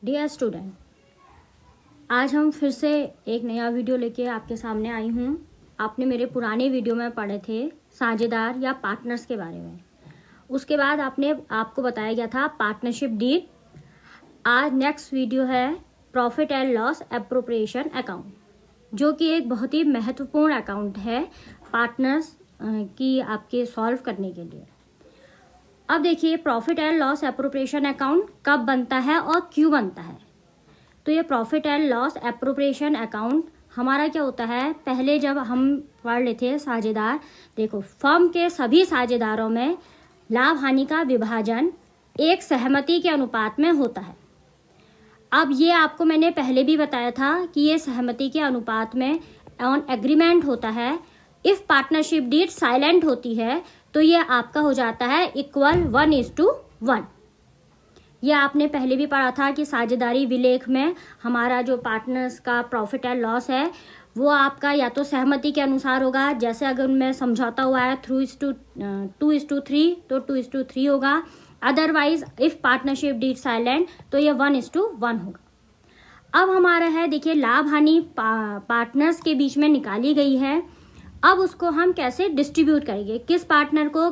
Dear student, आज हम फिर से एक नया वीडियो लेके आपके सामने आई हूँ। आपने मेरे पुराने वीडियो में पढ़े थे साझेदार या पार्टनर्स के बारे में। उसके बाद आपको बताया गया था पार्टनरशिप डीड। आज नेक्स्ट वीडियो है profit and loss appropriation account, जो कि एक बहुत ही महत्वपूर्ण अकाउंट है पार्टनर्स की आपके सॉल्व करने के लिए। अब देखिए, profit and loss appropriation account कब बनता है और क्यों बनता है। तो ये profit and loss appropriation account हमारा क्या होता है, पहले जब हम पढ़ रहे थे साझेदार, देखो फर्म के सभी साझेदारों में लाभ हानि का विभाजन एक सहमति के अनुपात में होता है। अब ये आपको मैंने पहले भी बताया था कि ये सहमति के अनुपात में ऑन एग्रीमेंट होता है। इफ पार्टनरशिप डीड साइलेंट होती है तो ये आपका हो जाता है इक्वल 1:1। ये आपने पहले भी पढ़ा था कि साझेदारी विलेख में हमारा जो पार्टनर्स का प्रॉफिट एंड लॉस है वो आपका या तो सहमति के अनुसार होगा, जैसे अगर उनमें समझौता हुआ है 2:3 तो 2:3 होगा। Otherwise if partnership deed silent तो ये 1:1 होगा। अब हमारा है, देखिए लाभ हानि पार्टनर्स के बीच में निकाली गई है। अब उसको हम कैसे डिस्ट्रीब्यूट करेंगे, किस पार्टनर को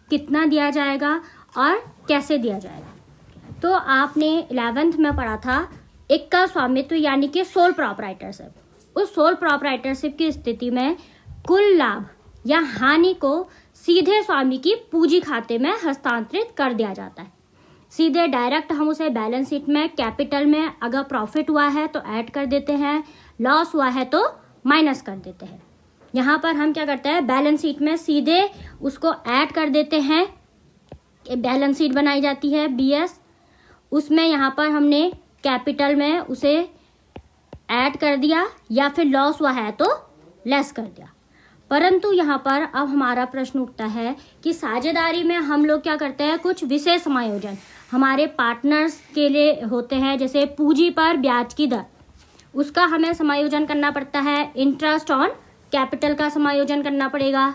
कितना दिया जाएगा और कैसे दिया जाएगा। तो आपने 11th में पढ़ा था एकल स्वामित्व यानी कि सोल प्रोप्राइटरशिप। उस सोल प्रोप्राइटरशिप की स्थिति में कुल लाभ या हानि को सीधे स्वामी की पूंजी खाते में हस्तांतरित कर दिया जाता है। सीधे डायरेक्ट हम उसे बैलेंस शीट में कैपिटल में अगर प्रॉफिट हुआ है तो ऐड कर देते हैं, लॉस हुआ है तो माइनस कर देते हैं। यहाँ पर हम क्या करते हैं, बैलेंस शीट में सीधे उसको ऐड कर देते हैं। बैलेंस शीट बनाई जाती है BS, उसमें यहाँ पर हमने कैपिटल में उसे ऐड कर दिया, या फिर लॉस हुआ है तो लेस कर दिया। परंतु यहाँ पर अब हमारा प्रश्न उठता है कि साझेदारी में हम लोग क्या करते हैं, कुछ विशेष समायोजन हमारे पार्टनर्स के लिए होते हैं। जैसे पूंजी पर ब्याज की दर, उसका हमें समायोजन करना पड़ता है। इंटरेस्ट ऑन कैपिटल का समायोजन करना पड़ेगा।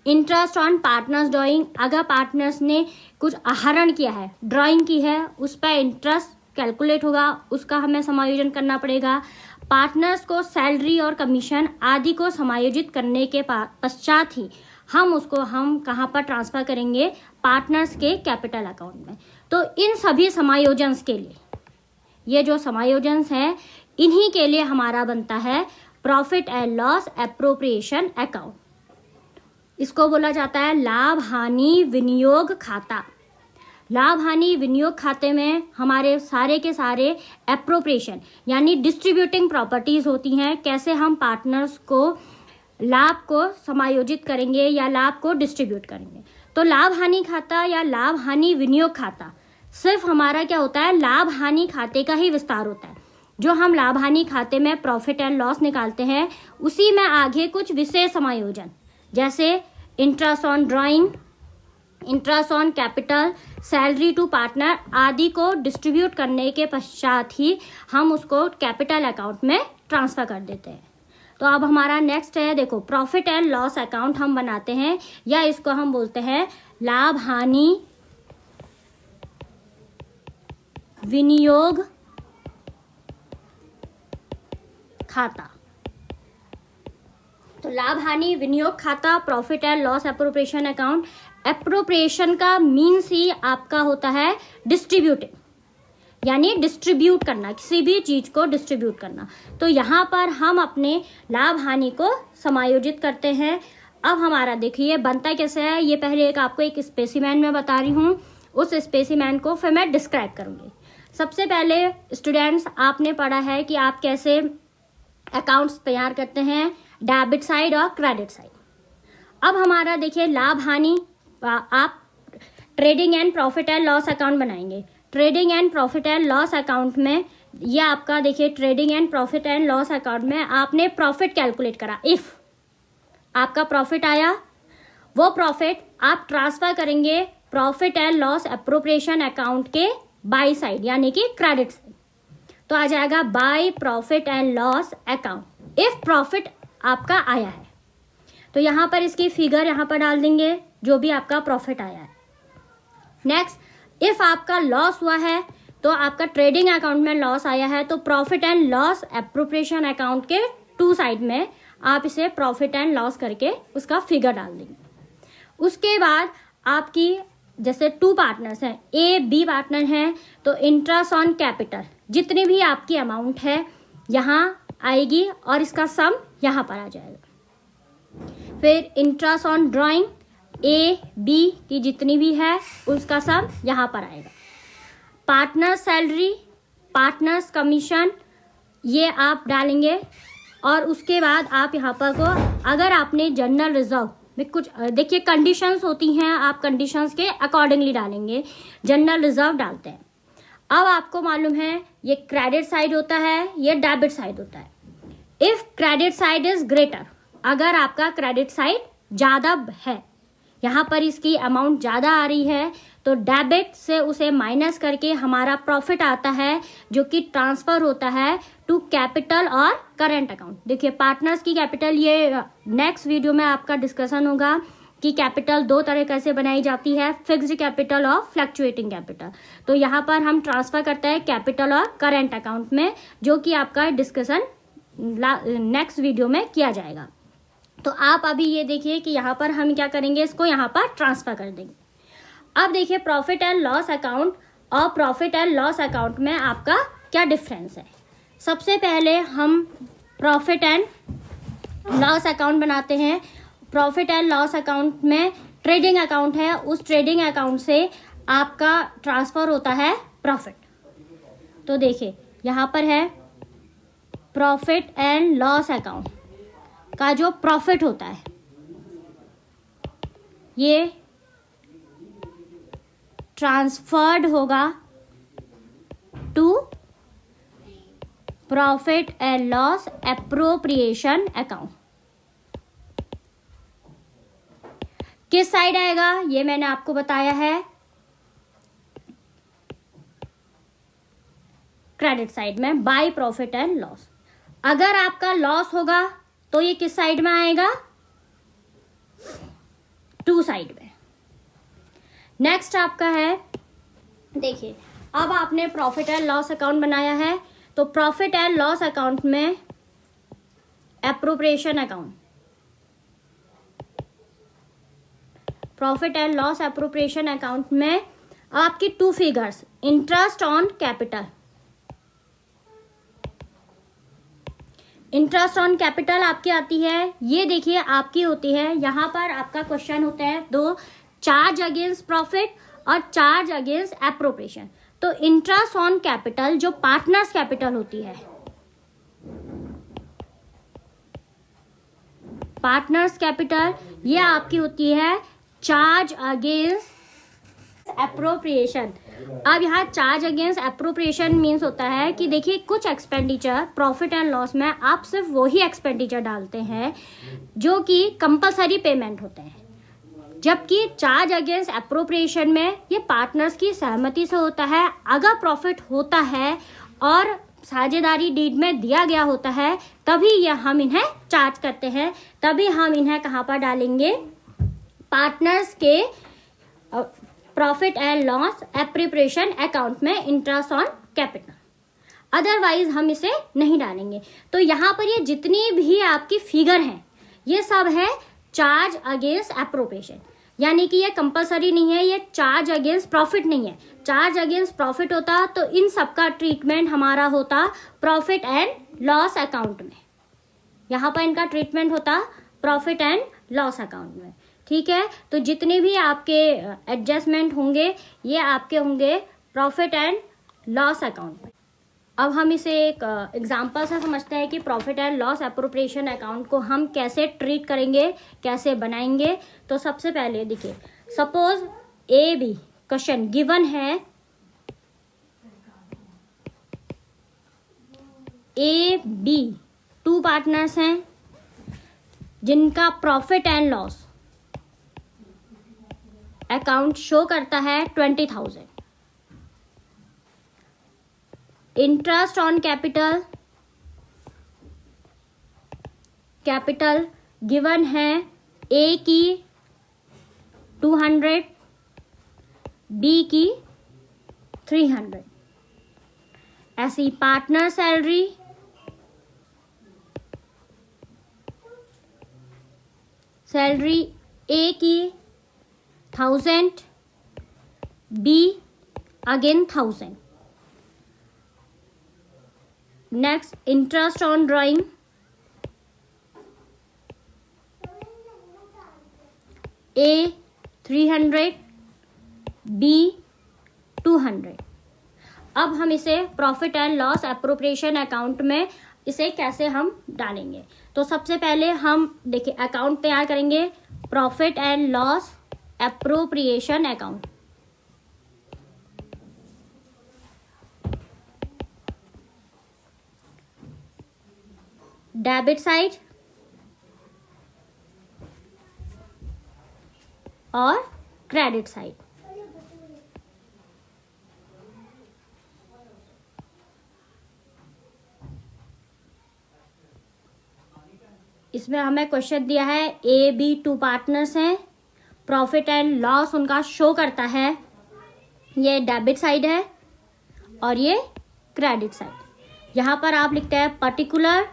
इंटरेस्ट ऑन पार्टनर्स ड्राइंग, अगर पार्टनर्स ने कुछ आहरण किया है, ड्राइंग की है, उस पर इंटरेस्ट कैलकुलेट होगा, उसका हमें समायोजन करना पड़ेगा। पार्टनर्स को सैलरी और कमीशन आदि को समायोजित करने के पश्चात ही हम कहाँ पर ट्रांसफर करेंगे, पार्टनर्स के कैपिटल अकाउंट में। तो इन सभी समायोजन के लिए, ये जो समायोजन हैं, इन्हीं के लिए हमारा बनता है profit and loss appropriation account. इसको बोला जाता है लाभ हानि विनियोग खाता। लाभ हानि विनियोग खाते में हमारे सारे के सारे एप्रोप्रिएशन यानी डिस्ट्रीब्यूटिंग प्रॉपर्टीज होती हैं। कैसे हम पार्टनर्स को लाभ को समायोजित करेंगे या लाभ को डिस्ट्रीब्यूट करेंगे। तो लाभ हानि खाता या लाभ हानि विनियोग खाता सिर्फ हमारा क्या होता है, लाभ हानि खाते का ही विस्तार होता है। जो हम लाभ हानि खाते में प्रॉफिट एंड लॉस निकालते हैं, उसी में आगे कुछ विशेष समायोजन जैसे interest on drawing, interest on capital, salary to partner आदि को डिस्ट्रीब्यूट करने के पश्चात ही हम उसको कैपिटल अकाउंट में ट्रांसफर कर देते हैं। तो अब हमारा नेक्स्ट है, देखो प्रॉफिट एंड लॉस अकाउंट हम बनाते हैं, या इसको हम बोलते हैं लाभ हानि विनियोग खाता। तो लाभ हानि विनियोग खाता, profit and loss appropriation account. Appropriation का मीन्स ही आपका होता है डिस्ट्रीब्यूटिंग, यानी डिस्ट्रीब्यूट करना, किसी भी चीज को डिस्ट्रीब्यूट करना। तो यहाँ पर हम अपने लाभ हानि को समायोजित करते हैं। अब हमारा देखिए बनता कैसे है, ये पहले आपको एक स्पेसिमेन में बता रही हूँ, उस स्पेसिमेन को फिर मैं डिस्क्राइब करूंगी। सबसे पहले स्टूडेंट्स, आपने पढ़ा है कि आप कैसे अकाउंट्स तैयार करते हैं, डेबिट साइड और क्रेडिट साइड। अब हमारा देखिए लाभ हानि, आप trading and profit and loss account बनाएंगे। Trading and profit and loss account में ये आपका देखिए trading and profit and loss account में आपने प्रॉफिट कैलकुलेट करा। इफ आपका प्रॉफिट आया, वो प्रॉफिट आप ट्रांसफर करेंगे profit and loss appropriation account के बाई साइड यानी कि क्रेडिट साइड। तो आ जाएगा by profit and loss account. If profit आपका आया है तो यहां पर इसकी फिगर यहां पर डाल देंगे जो भी आपका प्रॉफिट आया है। नेक्स्ट, इफ आपका लॉस हुआ है तो आपका ट्रेडिंग अकाउंट में लॉस आया है तो profit and loss appropriation account के टू साइड में आप इसे प्रॉफिट एंड लॉस करके उसका फिगर डाल देंगे। उसके बाद आपकी जैसे टू पार्टनर्स हैं, ए बी पार्टनर हैं, तो इंटरेस्ट ऑन कैपिटल जितनी भी आपकी अमाउंट है यहाँ आएगी और इसका सम यहाँ पर आ जाएगा। फिर interest on drawing A B की जितनी भी है उसका सम यहाँ पर आएगा। पार्टनर सैलरी, पार्टनर्स कमीशन ये आप डालेंगे और उसके बाद आप यहाँ पर को अगर आपने जनरल रिजर्व में कुछ देखिए कंडीशंस होती हैं, आप कंडीशंस के अकॉर्डिंगली डालेंगे। जनरल रिजर्व डालते हैं। अब आपको मालूम है ये क्रेडिट साइड होता है, ये डेबिट साइड होता है। If credit side is greater, अगर आपका क्रेडिट साइड ज़्यादा है, यहाँ पर इसकी अमाउंट ज़्यादा आ रही है, तो डेबिट से उसे माइनस करके हमारा प्रॉफिट आता है जो कि ट्रांसफर होता है टू कैपिटल और करंट अकाउंट। देखिए पार्टनर्स की कैपिटल ये नेक्स्ट वीडियो में आपका डिस्कशन होगा कि कैपिटल दो तरह कैसे बनाई जाती है, फिक्स्ड कैपिटल और फ्लक्चुएटिंग कैपिटल। तो यहाँ पर हम ट्रांसफर करते हैं कैपिटल और करंट अकाउंट में, जो कि आपका डिस्कशन नेक्स्ट वीडियो में किया जाएगा। तो आप अभी ये देखिए कि यहाँ पर हम क्या करेंगे, इसको यहाँ पर ट्रांसफर कर देंगे। अब देखिए प्रॉफिट एंड लॉस अकाउंट और प्रॉफिट एंड लॉस अकाउंट में आपका क्या डिफरेंस है। सबसे पहले हम प्रॉफिट एंड लॉस अकाउंट बनाते हैं। प्रॉफिट एंड लॉस अकाउंट में ट्रेडिंग अकाउंट है, उस ट्रेडिंग अकाउंट से आपका ट्रांसफर होता है प्रॉफिट। तो देखिए यहाँ पर है प्रॉफिट एंड लॉस अकाउंट का जो प्रॉफिट होता है ये ट्रांसफर्ड होगा to profit and loss appropriation account. किस साइड आएगा ये मैंने आपको बताया है, क्रेडिट साइड में बाय प्रॉफिट एंड लॉस। अगर आपका लॉस होगा तो ये किस साइड में आएगा, टू साइड में। नेक्स्ट आपका है, देखिए अब आपने प्रॉफिट एंड लॉस अकाउंट बनाया है, तो प्रॉफिट एंड लॉस अकाउंट में appropriation account, profit and loss appropriation account में आपकी two figures, interest on capital, interest on capital आपकी आती है, ये देखिए आपकी होती है। यहाँ पर आपका क्वेश्चन होता है दो, चार्ज अगेंस्ट प्रॉफिट और चार्ज अगेंस्ट एप्रोप्रिएशन। तो इंटरेस्ट ऑन कैपिटल जो पार्टनर्स कैपिटल होती है, पार्टनर्स कैपिटल ये आपकी होती है चार्ज अगेंस्ट एप्रोप्रिएशन। अब यहाँ चार्ज अगेंस्ट एप्रोप्रिएशन मीन्स होता है कि देखिए कुछ एक्सपेंडिचर प्रॉफिट एंड लॉस में आप सिर्फ वही एक्सपेंडिचर डालते हैं जो कि कंपलसरी पेमेंट होते हैं, जबकि चार्ज अगेंस्ट एप्रोप्रिएशन में ये पार्टनर्स की सहमति से होता है। अगर प्रॉफिट होता है और साझेदारी डीड में दिया गया होता है तभी ये हम इन्हें चार्ज करते हैं, तभी हम इन्हें कहाँ पर डालेंगे, पार्टनर्स के profit and loss appropriation account में इंटरेस्ट ऑन कैपिटल, अदरवाइज हम इसे नहीं डालेंगे। तो यहाँ पर ये जितनी भी आपकी फिगर हैं ये सब है चार्ज अगेंस्ट एप्रोप्रिएशन, यानी कि ये कंपलसरी नहीं है, ये चार्ज अगेंस्ट प्रॉफिट नहीं है। चार्ज अगेंस्ट प्रॉफिट होता तो इन सबका ट्रीटमेंट हमारा होता प्रॉफिट एंड लॉस अकाउंट में, यहाँ पर इनका ट्रीटमेंट होता प्रॉफिट एंड लॉस अकाउंट में। ठीक है, तो जितने भी आपके एडजस्टमेंट होंगे ये आपके होंगे प्रॉफिट एंड लॉस अकाउंट में। अब हम इसे एक एग्जांपल से समझते हैं कि profit and loss appropriation account को हम कैसे ट्रीट करेंगे, कैसे बनाएंगे। तो सबसे पहले देखिए, suppose A B question given है, ए बी टू पार्टनर्स हैं जिनका profit and loss account show करता है 20,000। इंटरेस्ट ऑन कैपिटल गिवन है, ए की 200, बी की 300। ऐसी पार्टनर सैलरी, सैलरी ए की 1000, B again 1000. Next interest on drawing, A 300, B 200. अब हम इसे profit and loss appropriation account में इसे कैसे हम डालेंगे, तो सबसे पहले हम देखिए अकाउंट तैयार करेंगे, profit and loss appropriation account. Debit side और क्रेडिट साइड. इसमें हमें क्वेश्चन दिया है ए बी 2 पार्टनर्स हैं, प्रॉफिट एंड लॉस उनका शो करता है, ये डेबिट साइड है और ये क्रेडिट साइड. यहां पर आप लिखते हैं particular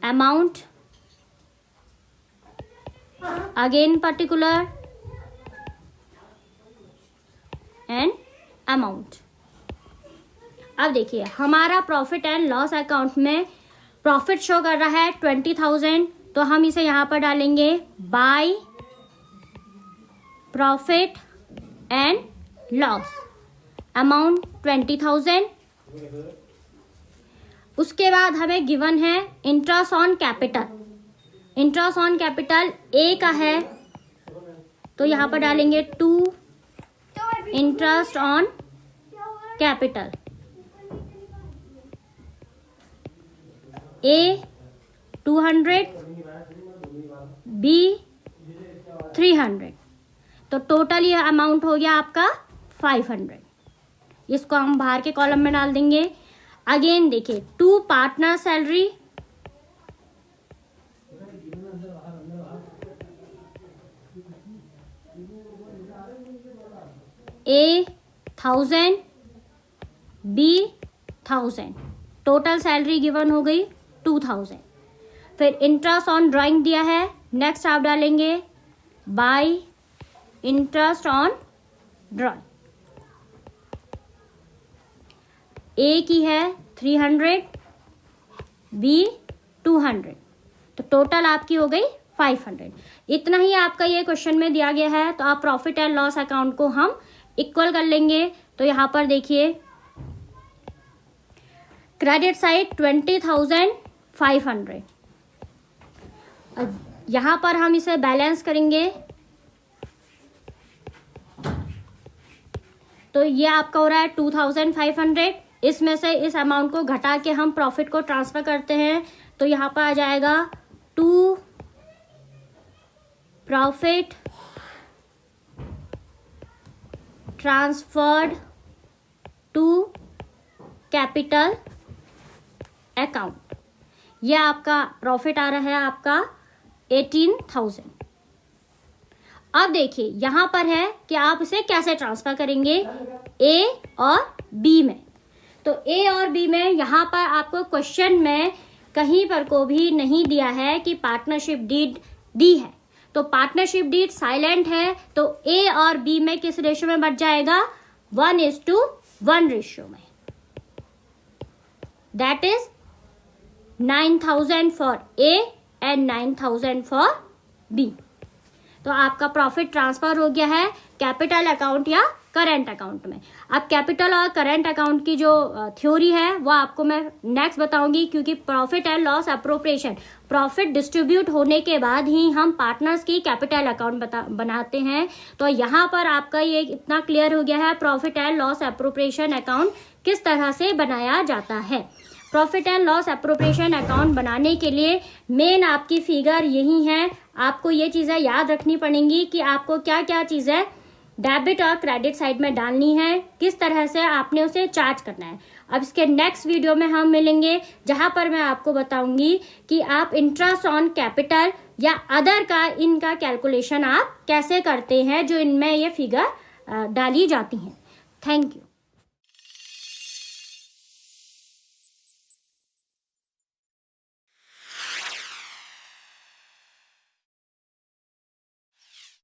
amount, again particular and amount. अब देखिए हमारा प्रॉफिट एंड लॉस अकाउंट में प्रॉफिट शो कर रहा है 20,000, तो हम इसे यहां पर डालेंगे by profit and loss amount 20,000. उसके बाद हमें गिवन है interest on capital. Interest on capital A का है तो यहां पर डालेंगे 2 interest on capital. A 200, B 300, तो टोटल ये अमाउंट हो गया आपका 500. इसको हम बाहर के कॉलम में डाल देंगे. अगेन देखिए 2 पार्टनर सैलरी, ए 1000, बी 1000, टोटल सैलरी गिवन हो गई 2000. फिर इंटरेस्ट ऑन ड्राइंग दिया है, नेक्स्ट आप डालेंगे बाय इंटरेस्ट ऑन ड्राइंग. ए की है 300, बी 200, तो टोटल आपकी हो गई 500. इतना ही आपका ये क्वेश्चन में दिया गया है. तो आप प्रॉफिट एंड लॉस अकाउंट को हम इक्वल कर लेंगे. तो यहां पर देखिए क्रेडिट साइड 20,500, यहां पर हम इसे बैलेंस करेंगे तो ये आपका हो रहा है 2,500. इसमें से इस अमाउंट को घटा के हम प्रॉफिट को ट्रांसफर करते हैं तो यहां पर आ जाएगा 2 profit transferred to capital account. यह आपका प्रॉफिट आ रहा है आपका 18,000. अब देखिए यहां पर है कि आप इसे कैसे ट्रांसफर करेंगे ए और बी में. तो ए और बी में यहां पर आपको क्वेश्चन में कहीं पर को भी नहीं दिया है कि पार्टनरशिप डीड दी है. तो पार्टनरशिप डीड साइलेंट है तो ए और बी में किस रेशियो में बच जाएगा 1:1 रेशियो में. That is 9,000 for A and 9,000 for B. तो आपका प्रॉफिट ट्रांसफर हो गया है कैपिटल अकाउंट या करंट अकाउंट में. अब कैपिटल और करंट अकाउंट की जो थ्योरी है वो आपको मैं नेक्स्ट बताऊंगी, क्योंकि profit and loss appropriation profit distribute होने के बाद ही हम पार्टनर्स की कैपिटल अकाउंट बनाते हैं. तो यहाँ पर आपका ये इतना क्लियर हो गया है profit and loss appropriation account किस तरह से बनाया जाता है. Profit and loss appropriation account बनाने के लिए मेन आपकी फिगर यही है. आपको ये चीजें याद रखनी पड़ेंगी कि आपको क्या क्या चीजें डेबिट और क्रेडिट साइड में डालनी है, किस तरह से आपने उसे चार्ज करना है. अब इसके नेक्स्ट वीडियो में हम मिलेंगे जहां पर मैं आपको बताऊंगी कि आप इंटरेस्ट ऑन कैपिटल या अदर का इनका कैलकुलेशन आप कैसे करते हैं जो इनमें ये फिगर डाली जाती हैं. Thank you.